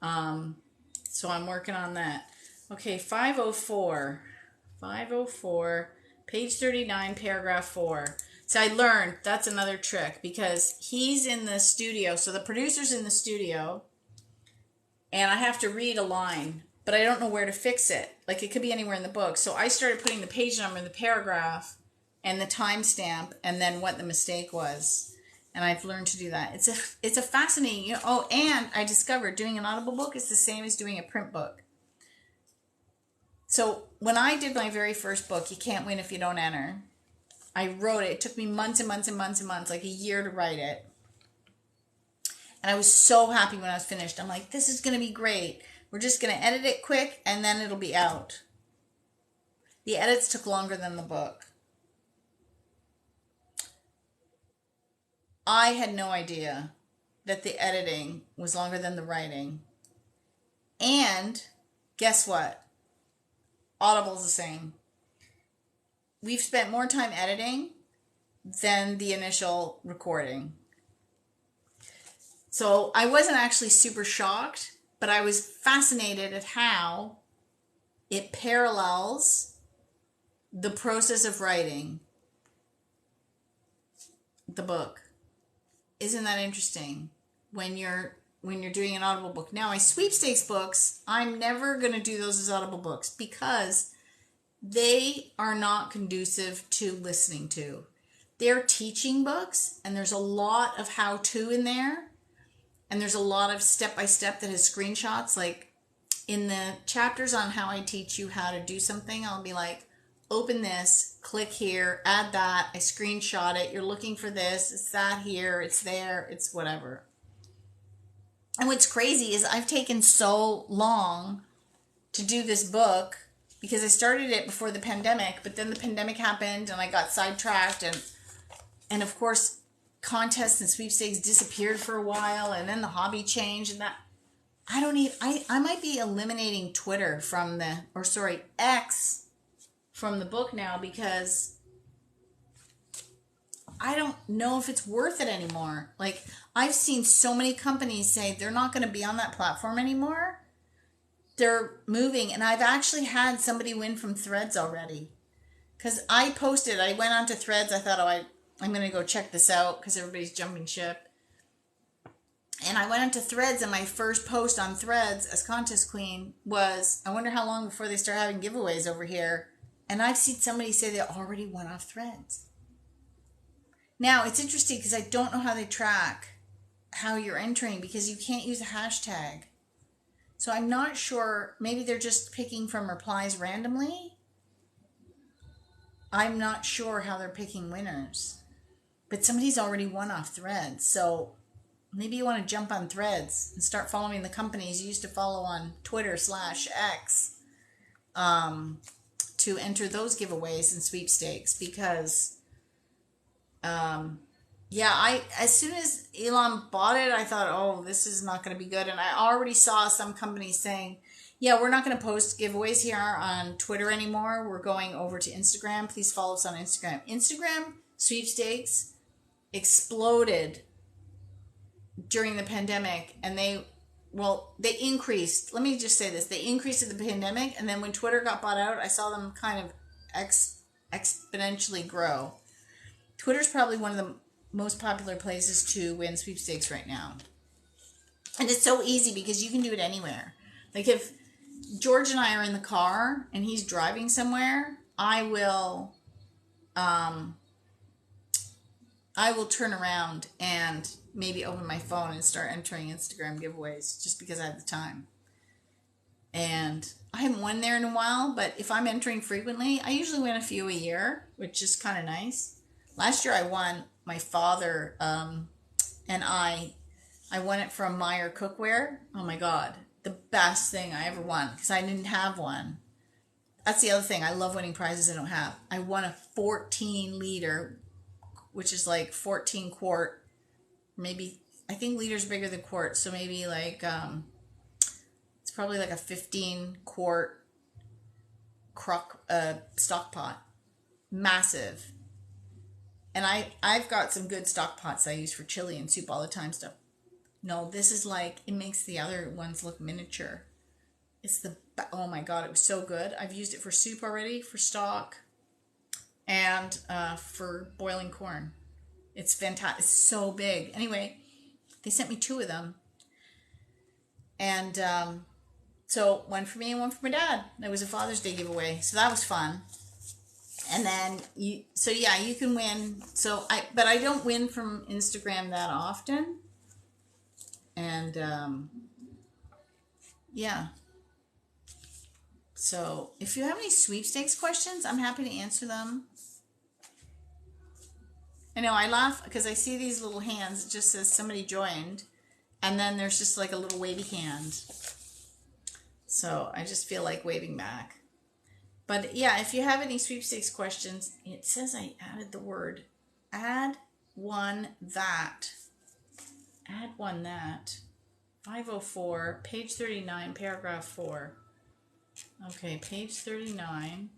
So I'm working on that. Okay, 504. 504, page 39, paragraph 4. So I learned that's another trick, because he's in the studio. So the producer's in the studio, and I have to read a line. but I don't know where to fix it. Like it could be anywhere in the book. So I started putting the page number in the paragraph and the timestamp and then what the mistake was. And I've learned to do that. It's a fascinating, oh, and I discovered doing an Audible book is the same as doing a print book. So when I did my very first book, You Can't Win If You Don't Enter, I wrote it. It took me months and months and months and months, like a year to write it. And I was so happy when I was finished. I'm like, this is going to be great. We're just going to edit it quick and then it'll be out. The edits took longer than the book. I had no idea that the editing was longer than the writing. And guess what? Audible's the same. We've spent more time editing than the initial recording. So I wasn't actually super shocked, but I was fascinated at how it parallels the process of writing the book. Isn't that interesting? When you're doing an Audible book. Now, my sweepstakes books, I'm never going to do those as Audible books because they are not conducive to listening to. They're teaching books, and there's a lot of how-to in there, and there's a lot of step-by-step that has screenshots. Like in the chapters on how I teach you how to do something, I'll be like, open this, click here, add that, I screenshot it, you're looking for this, it's that here, it's there, it's whatever. And what's crazy is I've taken so long to do this book because I started it before the pandemic, but then the pandemic happened and I got sidetracked and of course contests and sweepstakes disappeared for a while and then the hobby changed and that I might be eliminating Twitter from X from the book now because I don't know if it's worth it anymore. Like, I've seen so many companies say they're not going to be on that platform anymore. They're moving. And I've actually had somebody win from Threads already. Because I went onto Threads. I thought, I'm going to go check this out because everybody's jumping ship. And I went onto Threads, and my first post on Threads as contest queen was, I wonder how long before they start having giveaways over here. And I've seen somebody say they already went off Threads. Now, it's interesting because I don't know how they track how you're entering because you can't use a hashtag. So I'm not sure. Maybe they're just picking from replies randomly. I'm not sure how they're picking winners. But somebody's already won off Threads. So maybe you want to jump on Threads and start following the companies you used to follow on Twitter/X to enter those giveaways and sweepstakes because... as soon as Elon bought it, I thought, oh, this is not going to be good. And I already saw some companies saying, yeah, we're not going to post giveaways here on Twitter anymore. We're going over to Instagram. Please follow us on Instagram. Instagram sweepstakes exploded during the pandemic and they increased. Let me just say this. They increased in the pandemic. And then when Twitter got bought out, I saw them kind of exponentially grow. Twitter's probably one of the most popular places to win sweepstakes right now. And it's so easy because you can do it anywhere. Like if George and I are in the car and he's driving somewhere, I will turn around and maybe open my phone and start entering Instagram giveaways just because I have the time. And I haven't won there in a while, but if I'm entering frequently, I usually win a few a year, which is kind of nice. Last year I won, my father and I won it from Meyer Cookware. Oh my God, the best thing I ever won because I didn't have one. That's the other thing. I love winning prizes I don't have. I won a 14 liter, which is like 14 quart, maybe, I think liter's bigger than quart. So maybe like, it's probably like a 15 quart stock pot. Massive. And I've got some good stock pots I use for chili and soup all the time stuff. No, this is like, it makes the other ones look miniature. Oh my God, it was so good. I've used it for soup already, for stock, and for boiling corn. It's fantastic. It's so big. Anyway, they sent me 2 of them. And So one for me and one for my dad. It was a Father's Day giveaway, so that was fun. And then you can win. But I don't win from Instagram that often. And yeah. So if you have any sweepstakes questions, I'm happy to answer them. I know I laugh because I see these little hands. It just says somebody joined, and then there's just like a little wavy hand. So I just feel like waving back. But yeah, if you have any sweepstakes questions, it says I added the word add one that. Add one that. 504, page 39, paragraph 4. Okay, page 39,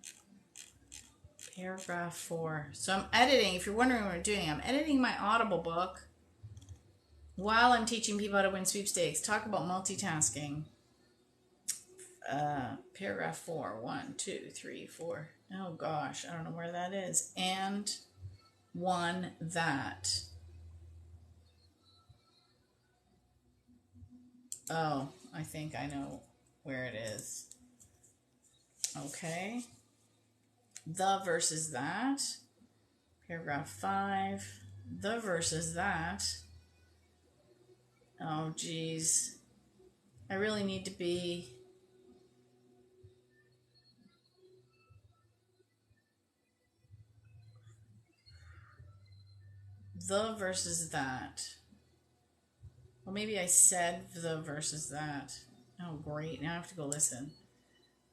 paragraph 4. So I'm editing, if you're wondering what I'm doing, I'm editing my Audible book while I'm teaching people how to win sweepstakes. Talk about multitasking. Paragraph 4. 1, 2, 3, 4. Oh gosh, I don't know where that is. And one that. Oh, I think I know where it is. Okay. The versus that. Paragraph 5. The versus that. Oh, geez. I really need to be... The versus that. Well, maybe I said the versus that. Oh, great. Now I have to go listen.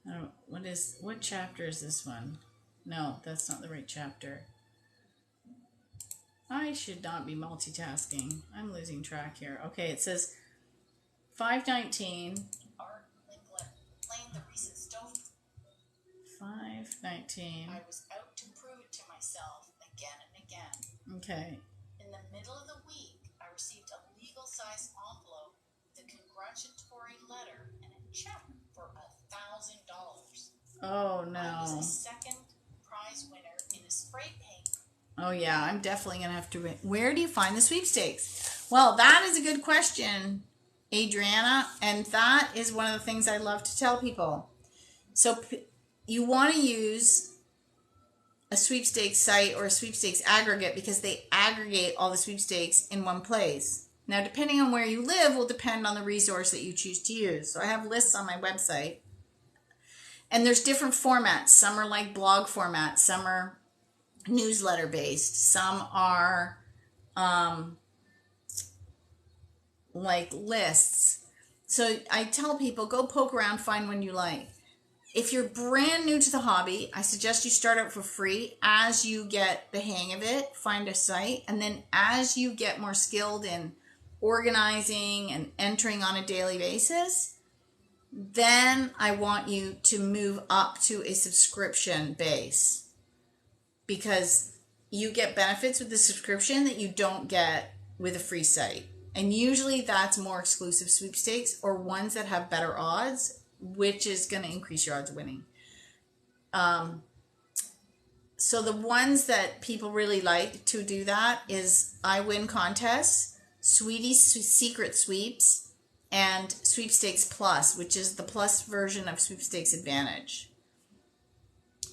Oh, what chapter is this one? No, that's not the right chapter. I should not be multitasking. I'm losing track here. Okay, it says 519. Art Linklet playing the recent stove. 519. I was out to prove it to myself again and again. Okay. In the middle of the week, I received a legal-size envelope with a congratulatory letter and a check for $1,000. Oh no. I was the second prize winner in a spray paint. Oh yeah, I'm definitely gonna have to. Where do you find the sweepstakes? Well, that is a good question, Adriana, and that is one of the things I love to tell people. So you want to use a sweepstakes site or a sweepstakes aggregate because they aggregate all the sweepstakes in one place. Now, depending on where you live will depend on the resource that you choose to use. So I have lists on my website, and there's different formats. Some are like blog formats, some are newsletter based, some are like lists. So I tell people, go poke around, find one you like. If you're brand new to the hobby, I suggest you start out for free. As you get the hang of it, find a site, and then as you get more skilled in organizing and entering on a daily basis, then I want you to move up to a subscription base, because you get benefits with the subscription that you don't get with a free site. And usually that's more exclusive sweepstakes or ones that have better odds, which is going to increase your odds of winning. So the ones that people really like to do that is I Win Contests, Sweetie's Secret Sweeps, and Sweepstakes Plus, which is the plus version of Sweepstakes Advantage.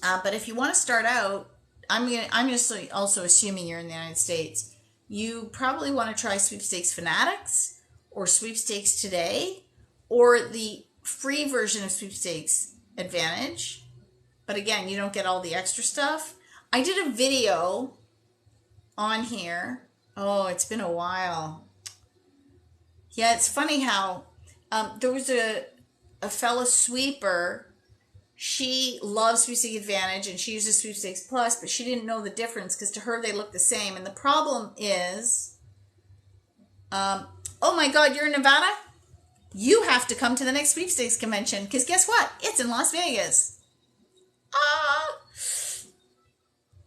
But if you want to start out, I'm just also assuming you're in the United States. You probably want to try Sweepstakes Fanatics or Sweepstakes Today or the free version of Sweepstakes Advantage. But again, you don't get all the extra stuff. I did a video on here. Oh, it's been a while. Yeah, it's funny how there was a fellow sweeper. She loves Sweepstakes Advantage and she uses Sweepstakes Plus, but she didn't know the difference because to her they look the same. And the problem is, oh my God, you're in Nevada? You have to come to the next Sweepstakes convention because guess what? It's in Las Vegas.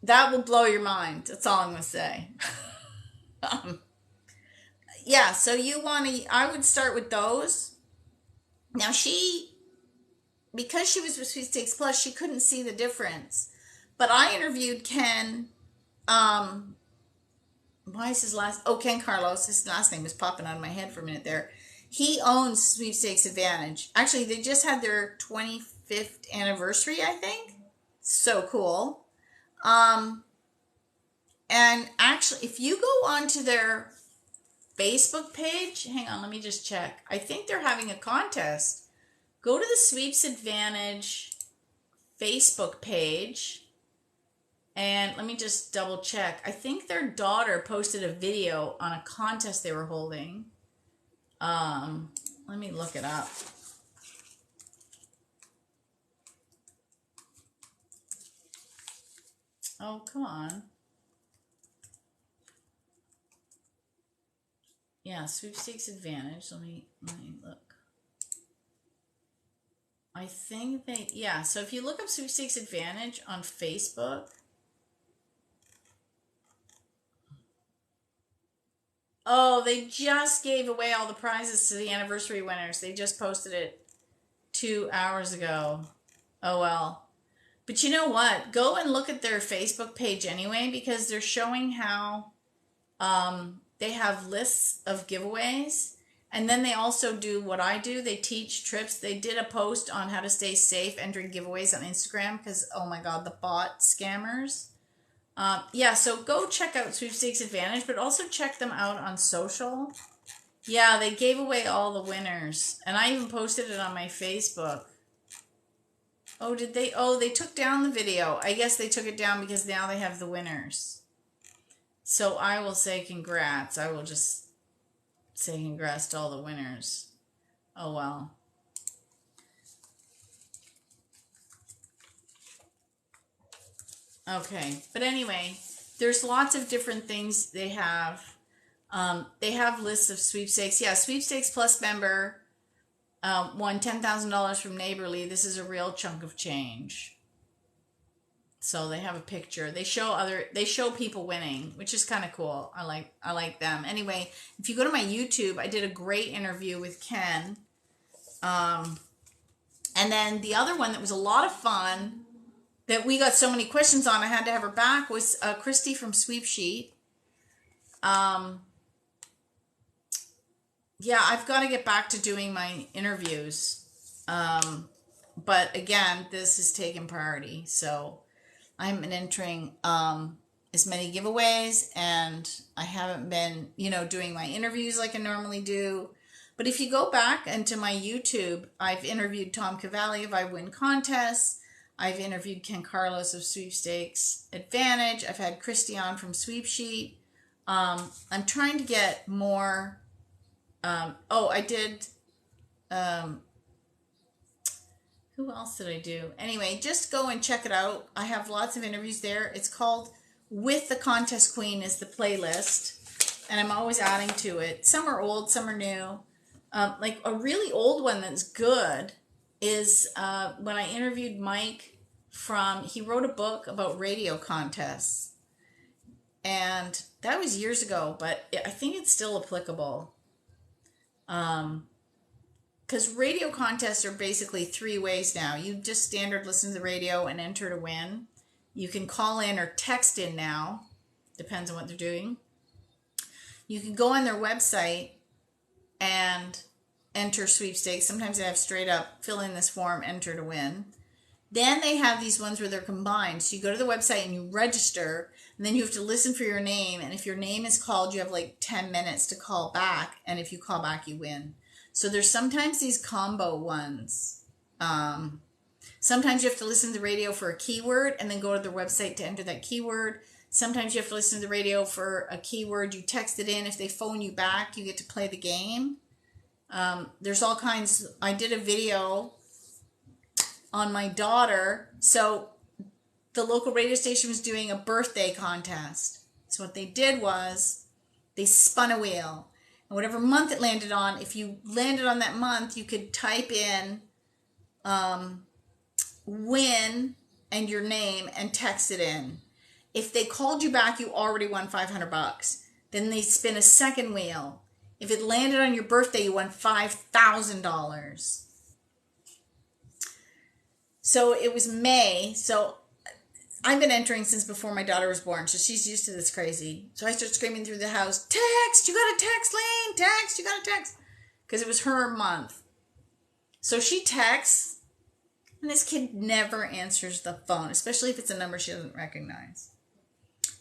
That will blow your mind. That's all I'm going to say. Yeah, so I would start with those. Now because she was with Sweepstakes Plus, she couldn't see the difference. But I interviewed Ken, Ken Carlos. His last name was popping out of my head for a minute there. He owns Sweepstakes Advantage. Actually, they just had their 25th anniversary, I think. So cool. Um, and actually, if you go onto their Facebook page, hang on, let me just check. I think they're having a contest. Go to the Sweeps Advantage Facebook page and let me just double check. I think their daughter posted a video on a contest they were holding. Let me look it up. Oh, come on. Yeah, Sweepstakes Advantage. Let me look. I think yeah, so if you look up Sweepstakes Advantage on Facebook, oh, they just gave away all the prizes to the anniversary winners. They just posted it 2 hours ago. Oh, well. But you know what? Go and look at their Facebook page anyway, because they're showing how they have lists of giveaways. And then they also do what I do. They teach trips. They did a post on how to stay safe entering giveaways on Instagram because, oh my God, the bot scammers. Yeah, so go check out Sweepstakes Advantage, but also check them out on social. Yeah, they gave away all the winners. And I even posted it on my Facebook. Oh, did they? Oh, they took down the video. I guess they took it down because now they have the winners. So I will say congrats. I will just say congrats to all the winners. Oh, well. Okay. But anyway, there's lots of different things they have. They have lists of sweepstakes. Yeah, Sweepstakes Plus member won $10,000 from Neighborly. This is a real chunk of change. So they have a picture. They show people winning, which is kind of cool. I like them. Anyway, if you go to my YouTube, I did a great interview with Ken. And then the other one that was a lot of fun that we got so many questions on, I had to have her back, was Christy from Sweepsheet. Yeah, I've got to get back to doing my interviews. But again, this is taking priority. So I'm entering as many giveaways, and I haven't been, doing my interviews like I normally do. But if you go back into my YouTube, I've interviewed Tom Cavalli of I Win Contests. I've interviewed Ken Carlos of Sweepstakes Advantage. I've had Christy on from Sweepsheet. I'm trying to get more. I did. Who else did I do? Anyway, just go and check it out. I have lots of interviews there. It's called With the Contest Queen is the playlist. And I'm always adding to it. Some are old, some are new. Like a really old one that's good is when I interviewed Mike he wrote a book about radio contests. And that was years ago, but I think it's still applicable. Because radio contests are basically 3 ways now. You just standard listen to the radio and enter to win. You can call in or text in now. Depends on what they're doing. You can go on their website and enter sweepstakes. Sometimes they have straight up, fill in this form, enter to win. Then they have these ones where they're combined. So you go to the website and you register, and then you have to listen for your name. And if your name is called, you have like 10 minutes to call back. And if you call back, you win. So there's sometimes these combo ones. Sometimes you have to listen to the radio for a keyword and then go to their website to enter that keyword. Sometimes you have to listen to the radio for a keyword. You text it in. If they phone you back, you get to play the game. There's all kinds. I did a video on my daughter. So the local radio station was doing a birthday contest. So what they did was they spun a wheel. And whatever month it landed on, if you landed on that month, you could type in win and your name and text it in. If they called you back, you already won $500. Then they spin a second wheel. If it landed on your birthday, you won $5,000. So it was May. So I've been entering since before my daughter was born, so she's used to this crazy. So I start screaming through the house, text, you got a text, Lane, text, you got a text. because it was her month. So she texts, and this kid never answers the phone, especially if it's a number she doesn't recognize.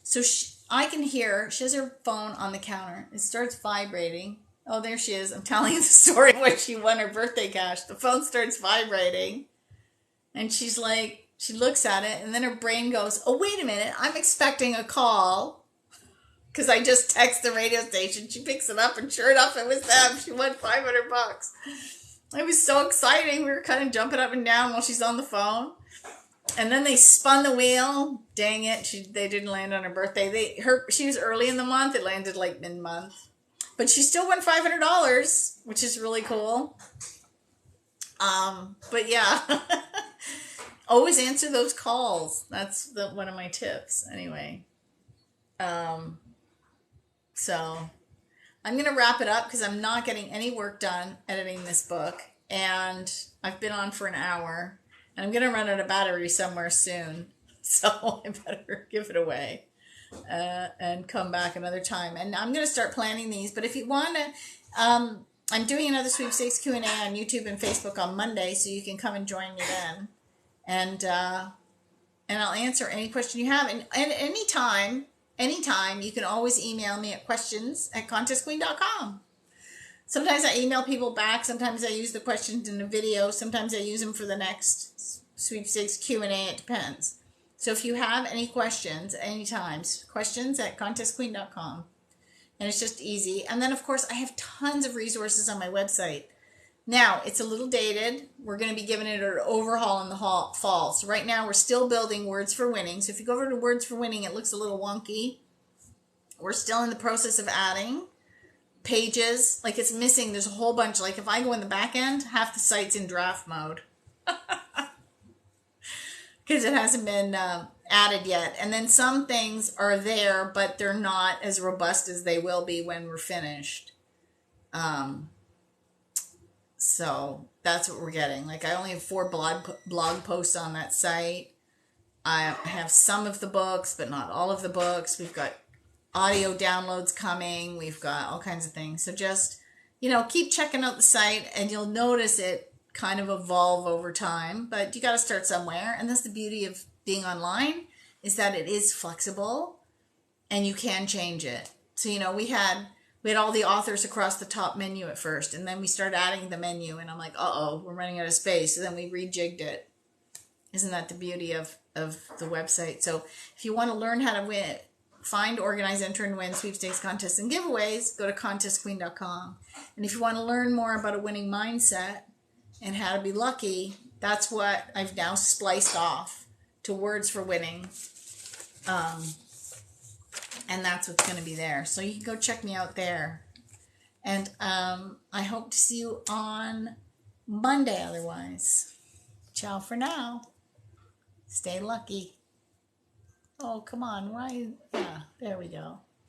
So I can hear, she has her phone on the counter. It starts vibrating. Oh, there she is. I'm telling you the story of when she won her birthday cash. The phone starts vibrating. And she's like, she looks at it, and then her brain goes, oh, wait a minute. I'm expecting a call. Because I just text the radio station. She picks it up, and sure enough, it was them. She won $500. It was so exciting. We were kind of jumping up and down while she's on the phone. And then they spun the wheel. Dang it. They didn't land on her birthday. She was early in the month. It landed like mid-month. But she still won $500, which is really cool. But yeah. Always answer those calls. That's one of my tips. Anyway. So I'm going to wrap it up because I'm not getting any work done editing this book. And I've been on for an hour. And I'm going to run out of battery somewhere soon. So I better give it away and come back another time. And I'm going to start planning these. But if you want to, I'm doing another Sweepstakes Q&A on YouTube and Facebook on Monday. So you can come and join me then. And I'll answer any question you have. And anytime, you can always email me at questions@contestqueen.com. Sometimes I email people back. Sometimes I use the questions in the video. Sometimes I use them for the next Sweepstakes Q&A. It depends. So if you have any questions, anytime, questions@contestqueen.com. And it's just easy. And then, of course, I have tons of resources on my website. Now, it's a little dated. We're going to be giving it an overhaul in the fall. So right now, we're still building Words for Winning. So if you go over to Words for Winning, it looks a little wonky. We're still in the process of adding pages. Like, it's missing. There's a whole bunch. Like, if I go in the back end, half the site's in draft mode. Because it hasn't been added yet. And then some things are there, but they're not as robust as they will be when we're finished. So that's what we're getting. Like, I only have 4 blog posts on that site. I have some of the books, but not all of the books. We've got audio downloads coming. We've got all kinds of things. So just, keep checking out the site, and you'll notice it kind of evolve over time. But you got to start somewhere. And that's the beauty of being online, is that it is flexible and you can change it. So, we had all the authors across the top menu at first, and then we started adding the menu, and I'm like, we're running out of space. So then we rejigged it. Isn't that the beauty of the website? So if you want to learn how to find, organize, enter, and win sweepstakes contests and giveaways, go to contestqueen.com. And if you want to learn more about a winning mindset and how to be lucky, that's what I've now spliced off to Words for Winning. And that's what's going to be there. So you can go check me out there. And I hope to see you on Monday otherwise. Ciao for now. Stay lucky. Oh, come on. Why? Yeah, there we go.